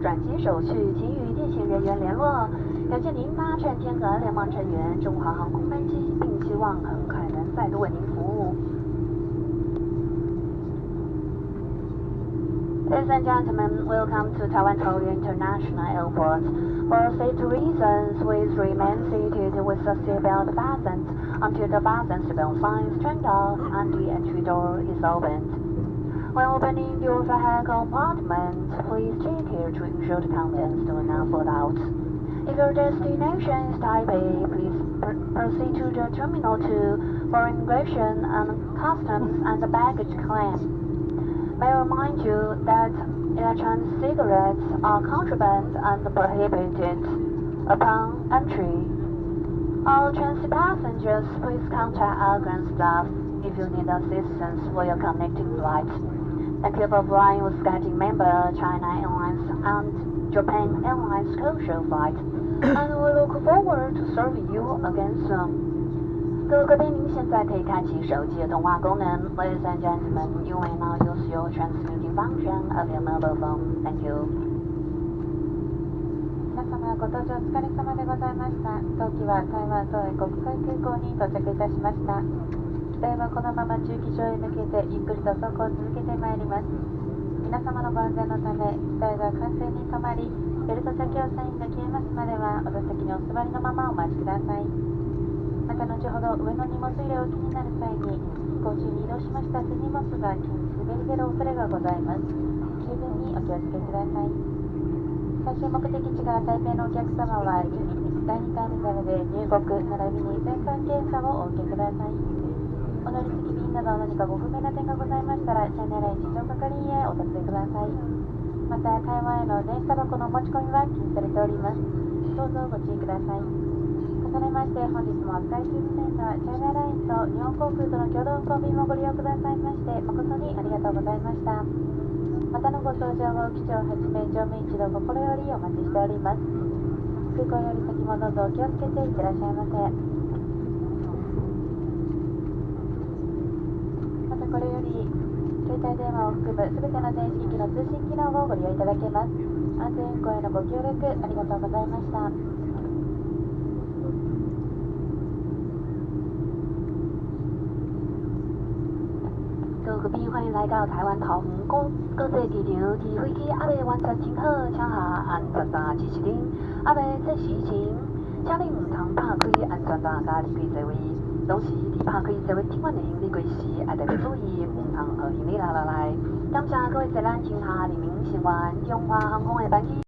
转机手续，请与地勤人员联络。感谢您搭乘天河联盟成员中华航空班机，并希望很快能再度为您服务。Ladies and gentlemen, welcome to Taiwan Taoyuan International Airport. For safety reasons, please remain seated with the seatbelt fastened until the fasten seatbelt sign is turned off and the entry door is opened. When opening your overhead compartment, please take care to ensure the contents do not fall out. If your destination is Taipei, please proceed to the Terminal 2 for immigration and customs and baggage claim. May I remind you that electronic cigarettes are contraband and prohibited upon entry. All transit passengers, please contact our ground staff if you need assistance for your connecting flight. Thank you for flying with SkyTeam member China Airlines and Japan Airlines closure flight, and we look forward to serving you again soon. 各位贵宾，您现在可以开启手机的通话功能。Ladies and gentlemen, you may now use your transmitting function of your mobile phone. Thank you. 皆様ご搭乗お疲れ様でございました。当機は台湾東映国際空港に到着いたしました。機体はこのまま駐機場へ向けてゆっくりと走行を続けてまいります。皆様のご安全のため、機体が完全に止まり、ベルト着用サインが消えますまでは、お座席にお座りのままお待ちください。また後ほど上の荷物入れを気になる際に飛行中に移動しました手荷物が木に滑り出る恐れがございます。十分にお気をつけください。最終目的地が台北のお客様は第2ターミナルで入国並びに全館検査をお受けください。お乗り継ぎ便など何かご不明な点がございましたらチャイナエアライン事情係員へお尋ねください。また台湾への電子タバコの持ち込みは禁止されております。どうぞご注意ください。重ねまして本日もスカイスーツ線のチャイナエアラインと日本航空との共同運航便をご利用くださいまして誠にありがとうございました。またのご搭乗を機長はじめ乗務員一同心よりお待ちしております。空港より先もどうぞお気をつけていってらっしゃいませ。またこれより携帯電話を含むすべての電子機器の通信機能をご利用いただけます。安全運航へのご協力ありがとうございました。各位贵宾，欢迎来到台湾桃园国际机场。伫飞机还未完成乘客，请下安全带系系紧。还未出事前，请你唔通拍开安全带甲离开座位。同时，伫拍开座位顶管的行李柜时，要特别注意唔通互行李落来。感谢各位坐咱乘客人民成员，中华航空的班机。